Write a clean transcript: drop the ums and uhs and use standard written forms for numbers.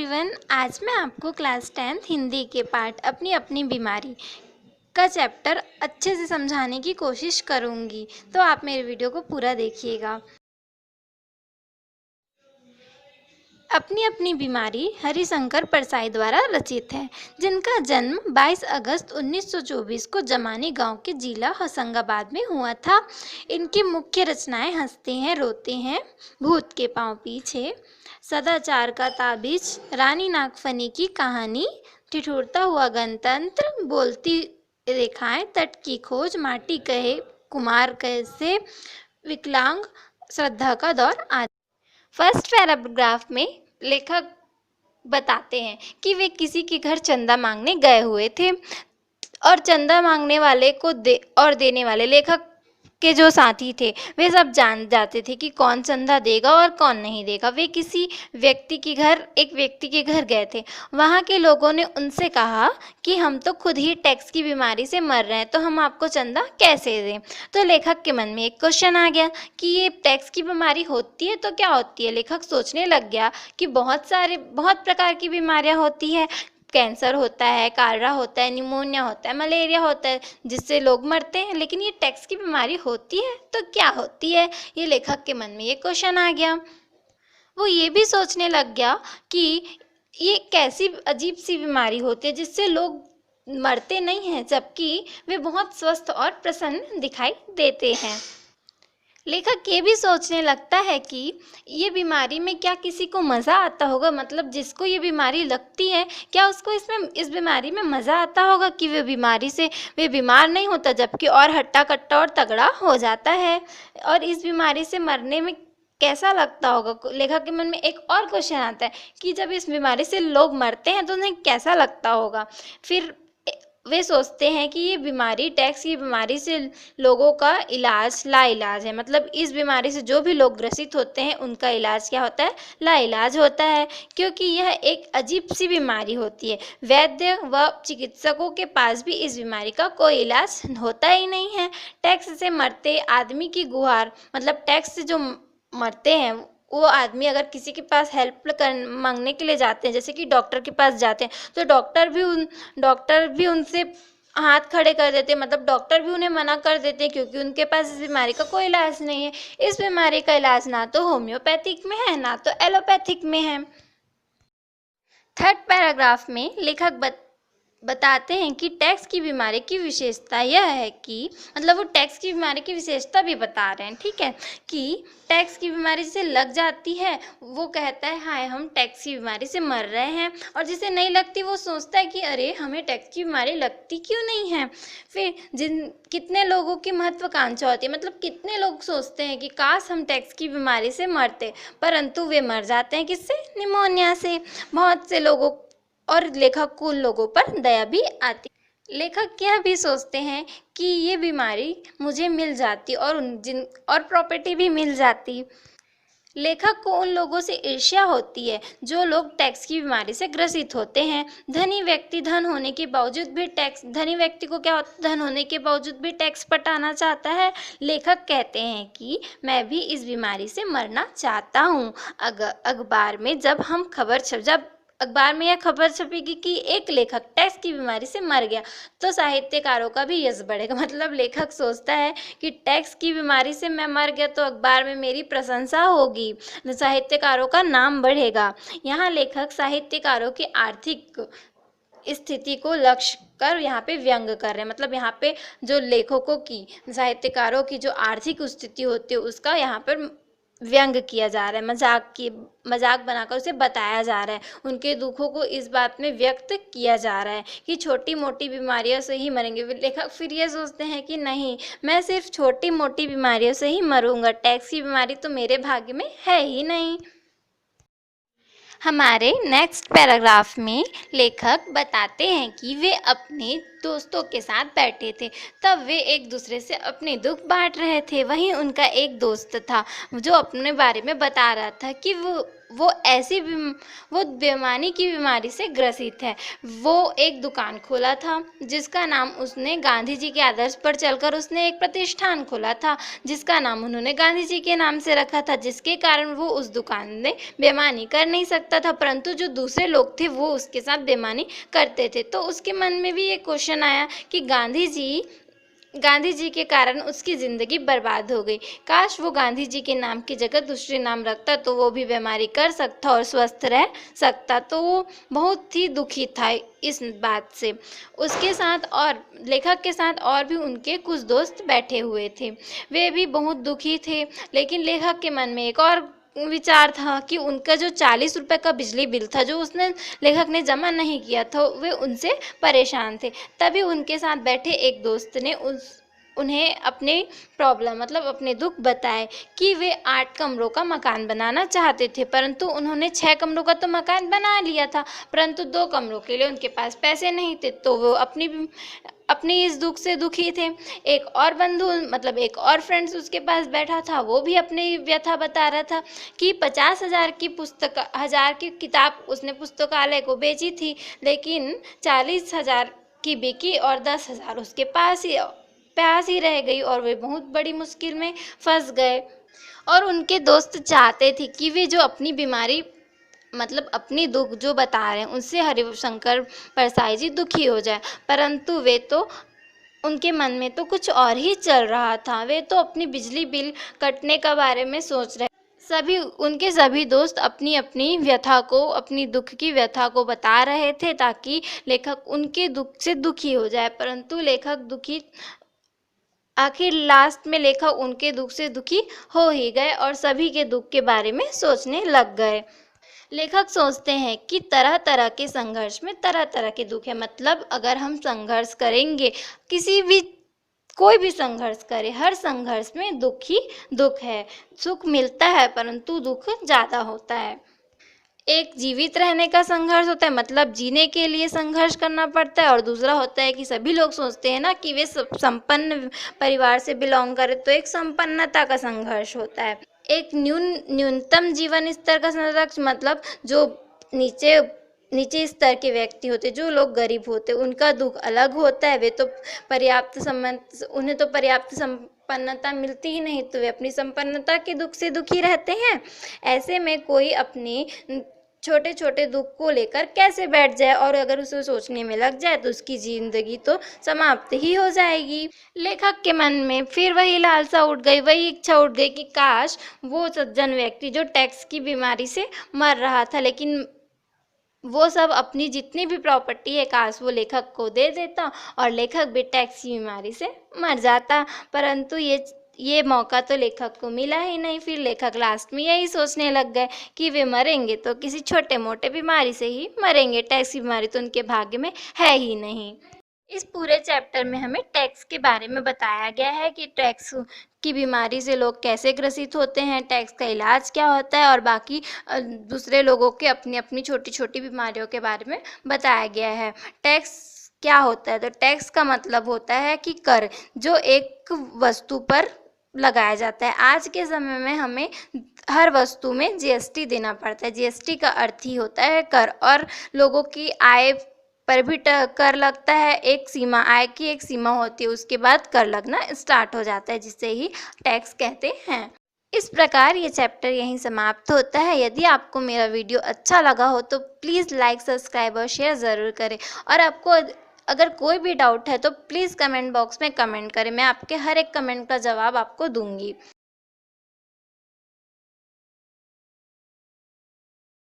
Everyone, आज मैं आपको क्लास 10th हिंदी के पार्ट अपनी अपनी बीमारी का चैप्टर अच्छे से समझाने की कोशिश करूँगी, तो आप मेरे वीडियो को पूरा देखिएगा। अपनी अपनी बीमारी हरिशंकर परसाई द्वारा रचित है, जिनका जन्म 22 अगस्त 1924 को जमानी गांव के जिला होशंगाबाद में हुआ था। इनकी मुख्य रचनाएं हंसते हैं रोते हैं, भूत के पांव पीछे, सदाचार का ताबीज, रानी नागफनी की कहानी, ठिठुरता हुआ गणतंत्र, बोलती रेखाएं, तट की खोज, माटी कहे कुमार कैसे, विकलांग, श्रद्धा का दौर आदि। फर्स्ट पैराग्राफ में लेखक बताते हैं कि वे किसी के घर चंदा मांगने गए हुए थे और चंदा मांगने वाले को देने वाले लेखक के जो साथी थे वे सब जान जाते थे कि कौन चंदा देगा और कौन नहीं देगा। वे एक व्यक्ति के घर गए थे। वहाँ के लोगों ने उनसे कहा कि हम तो खुद ही टैक्स की बीमारी से मर रहे हैं, तो हम आपको चंदा कैसे दें। तो लेखक के मन में एक क्वेश्चन आ गया कि ये टैक्स की बीमारी होती है तो क्या होती है। लेखक सोचने लग गया कि बहुत प्रकार की बीमारियाँ होती है। कैंसर होता है, कालरा होता है, निमोनिया होता है, मलेरिया होता है, जिससे लोग मरते हैं, लेकिन ये टैक्स की बीमारी होती है तो क्या होती है। ये लेखक के मन में ये क्वेश्चन आ गया। वो ये भी सोचने लग गया कि ये कैसी अजीब सी बीमारी होती है जिससे लोग मरते नहीं हैं, जबकि वे बहुत स्वस्थ और प्रसन्न दिखाई देते हैं। लेखक ये भी सोचने लगता है कि ये बीमारी में क्या किसी को मज़ा आता होगा, मतलब जिसको ये बीमारी लगती है क्या उसको इस बीमारी में मज़ा आता होगा कि वे बीमार नहीं होता, जबकि और हट्टा कट्टा और तगड़ा हो जाता है। और इस बीमारी से मरने में कैसा लगता होगा। लेखक के मन में एक और क्वेश्चन आता है कि जब इस बीमारी से लोग मरते हैं तो उन्हें कैसा लगता होगा। फिर वे सोचते हैं कि ये बीमारी टैक्स की बीमारी से लोगों का इलाज लाइलाज है, मतलब इस बीमारी से जो भी लोग ग्रसित होते हैं उनका इलाज क्या होता है, लाइलाज होता है, क्योंकि यह एक अजीब सी बीमारी होती है। वैद्य व चिकित्सकों के पास भी इस बीमारी का कोई इलाज होता ही नहीं है। टैक्स से मरते आदमी की गुहार, मतलब टैक्स से जो मरते हैं वो आदमी अगर किसी के पास हेल्प मांगने के लिए जाते हैं, जैसे कि डॉक्टर के पास जाते हैं, तो डॉक्टर भी उनसे हाथ खड़े कर देते हैं, मतलब डॉक्टर भी उन्हें मना कर देते हैं, क्योंकि उनके पास इस बीमारी का कोई इलाज नहीं है। इस बीमारी का इलाज ना तो होम्योपैथिक में है ना तो एलोपैथिक में है। थर्ड पैराग्राफ में लेखक बताते हैं कि टैक्स की बीमारी की विशेषता यह है कि, मतलब वो टैक्स की बीमारी की विशेषता भी बता रहे हैं, ठीक है, कि टैक्स की बीमारी जिसे लग जाती है वो कहता है हाय हम टैक्स की बीमारी से मर रहे हैं, और जिसे नहीं लगती वो सोचता है कि अरे हमें टैक्स की बीमारी लगती क्यों नहीं है। फिर कितने लोगों की महत्वाकांक्षा होती है, मतलब कितने लोग सोचते हैं कि काश हम टैक्स की बीमारी से मरते, परंतु वे मर जाते हैं किससे, निमोनिया से। बहुत से लोगों और लेखक को उन लोगों पर दया भी आती। लेखक यह भी सोचते हैं कि ये बीमारी मुझे मिल जाती और प्रॉपर्टी भी मिल जाती। लेखक को उन लोगों से ईर्ष्या होती है जो लोग टैक्स की बीमारी से ग्रसित होते हैं। धनी व्यक्ति धन होने के बावजूद भी धनी व्यक्ति को क्या होता है, धन होने के बावजूद भी टैक्स पटाना चाहता है। लेखक कहते हैं कि मैं भी इस बीमारी से मरना चाहता हूँ। जब अखबार में यह खबर छपेगी कि एक लेखक टैक्स की बीमारी से मर गया तो साहित्यकारों का भी यश बढ़ेगा। मतलब लेखक सोचता है कि टैक्स की बीमारी से मैं मर गया तो अखबार में मेरी प्रशंसा होगी, साहित्यकारों का नाम बढ़ेगा। यहाँ लेखक साहित्यकारों की आर्थिक स्थिति को लक्ष्य कर यहाँ पे व्यंग कर रहे हैं, मतलब यहाँ पे जो लेखकों की, साहित्यकारों की जो आर्थिक स्थिति होती है उसका यहाँ पर व्यंग किया जा रहा है, मजाक बनाकर उसे बताया जा रहा है। उनके दुखों को इस बात में व्यक्त किया जा रहा है कि छोटी मोटी बीमारियों से ही मरेंगे। लेखक फिर ये सोचते हैं कि नहीं, मैं सिर्फ छोटी मोटी बीमारियों से ही मरूंगा, टैक्स की बीमारी तो मेरे भाग्य में है ही नहीं। हमारे नेक्स्ट पैराग्राफ में लेखक बताते हैं कि वे अपने दोस्तों के साथ बैठे थे, तब वे एक दूसरे से अपने दुख बांट रहे थे। वहीं उनका एक दोस्त था जो अपने बारे में बता रहा था कि वो बेईमानी की बीमारी से ग्रसित है। वो एक दुकान खोला था जिसका नाम उसने गांधी जी के आदर्श पर चलकर उसने एक प्रतिष्ठान खोला था जिसका नाम उन्होंने गांधी जी के नाम से रखा था, जिसके कारण वो उस दुकान में बेईमानी कर नहीं सकता था, परंतु जो दूसरे लोग थे वो उसके साथ बेईमानी करते थे। तो उसके मन में भी ये क्वेश्चन आया कि गांधी जी के कारण उसकी ज़िंदगी बर्बाद हो गई। काश वो गांधी जी के नाम की जगह दूसरे नाम रखता तो वो भी बीमारी कर सकता और स्वस्थ रह सकता। तो वो बहुत ही दुखी था इस बात से। उसके साथ और लेखक के साथ और भी उनके कुछ दोस्त बैठे हुए थे। वे भी बहुत दुखी थे, लेकिन लेखक के मन में एक और विचार था कि उनका जो 40 रुपए का बिजली बिल था जो लेखक ने जमा नहीं किया था, वे उनसे परेशान थे। तभी उनके साथ बैठे एक दोस्त ने उन्हें अपने प्रॉब्लम मतलब अपने दुख बताए कि वे 8 कमरों का मकान बनाना चाहते थे, परंतु उन्होंने 6 कमरों का तो मकान बना लिया था, परंतु 2 कमरों के लिए उनके पास पैसे नहीं थे। तो वो अपनी इस दुख से दुखी थे। एक और बंधु मतलब एक और फ्रेंड्स उसके पास बैठा था, वो भी अपनी व्यथा बता रहा था कि 50,000 की किताब उसने पुस्तकालय को बेची थी, लेकिन 40,000 की बिकी और 10,000 उसके पास ही रह गई और वे बहुत बड़ी मुश्किल में फंस गए। और उनके दोस्त चाहते थे कि वे जो अपनी बीमारी मतलब अपनी दुख जो बता रहे हैं उनसे हरिशंकर परसाई जी दुखी हो जाए, परंतु वे तो उनके मन में तो कुछ और ही चल रहा था। वे तो अपनी बिजली बिल कटने का बारे में सोच रहे। सभी दोस्त अपनी अपनी व्यथा को अपनी दुख की व्यथा को बता रहे थे ताकि लेखक उनके दुख से दुखी हो जाए, परंतु आखिर लास्ट में लेखक उनके दुख से दुखी हो ही गए और सभी के दुख के बारे में सोचने लग गए। लेखक सोचते हैं कि तरह तरह के संघर्ष में तरह तरह के दुख है। मतलब अगर हम संघर्ष करेंगे, कोई भी संघर्ष करे, हर संघर्ष में दुख ही दुख है। सुख मिलता है परंतु दुख ज़्यादा होता है। एक जीवित रहने का संघर्ष होता है, मतलब जीने के लिए संघर्ष करना पड़ता है, और दूसरा होता है कि सभी लोग सोचते हैं ना कि वे संपन्न परिवार से बिलोंग करें, तो एक संपन्नता का संघर्ष होता है। एक न्यूनतम जीवन स्तर का संघर्ष, मतलब जो नीचे स्तर के व्यक्ति होते, जो लोग गरीब होते, उनका दुख अलग होता है। उन्हें तो पर्याप्त संपन्नता मिलती ही नहीं, तो वे अपनी संपन्नता के दुख से दुखी रहते हैं। ऐसे में कोई अपने छोटे छोटे दुख को लेकर कैसे बैठ जाए और अगर उसे सोचने में लग जाए तो उसकी जिंदगी तो समाप्त ही हो जाएगी। लेखक के मन में फिर वही लालसा उठ गई, वही इच्छा उठ गई कि काश वो सज्जन व्यक्ति जो टैक्स की बीमारी से मर रहा था, लेकिन वो सब अपनी जितनी भी प्रॉपर्टी है काश वो लेखक को दे देता और लेखक भी टैक्स की बीमारी से मर जाता, परंतु ये मौका तो लेखक को मिला ही नहीं। फिर लेखक लास्ट में यही सोचने लग गए कि वे मरेंगे तो किसी छोटे मोटे बीमारी से ही मरेंगे, टैक्स की बीमारी तो उनके भाग्य में है ही नहीं। इस पूरे चैप्टर में हमें टैक्स के बारे में बताया गया है कि टैक्स की बीमारी से लोग कैसे ग्रसित होते हैं, टैक्स का इलाज क्या होता है और बाकी दूसरे लोगों के अपनी अपनी छोटी छोटी बीमारियों के बारे में बताया गया है। टैक्स क्या होता है? तो टैक्स का मतलब होता है कि कर, जो एक वस्तु पर लगाया जाता है। आज के समय में हमें हर वस्तु में जीएसटी देना पड़ता है। जीएसटी का अर्थ ही होता है कर, और लोगों की आय पर भी कर लगता है। आय की एक सीमा होती है, उसके बाद कर लगना स्टार्ट हो जाता है, जिसे ही टैक्स कहते हैं। इस प्रकार ये चैप्टर यहीं समाप्त होता है। यदि आपको मेरा वीडियो अच्छा लगा हो तो प्लीज़ लाइक, सब्सक्राइब और शेयर ज़रूर करें, और आपको अगर कोई भी डाउट है तो प्लीज़ कमेंट बॉक्स में कमेंट करें। मैं आपके हर एक कमेंट का जवाब आपको दूंगी।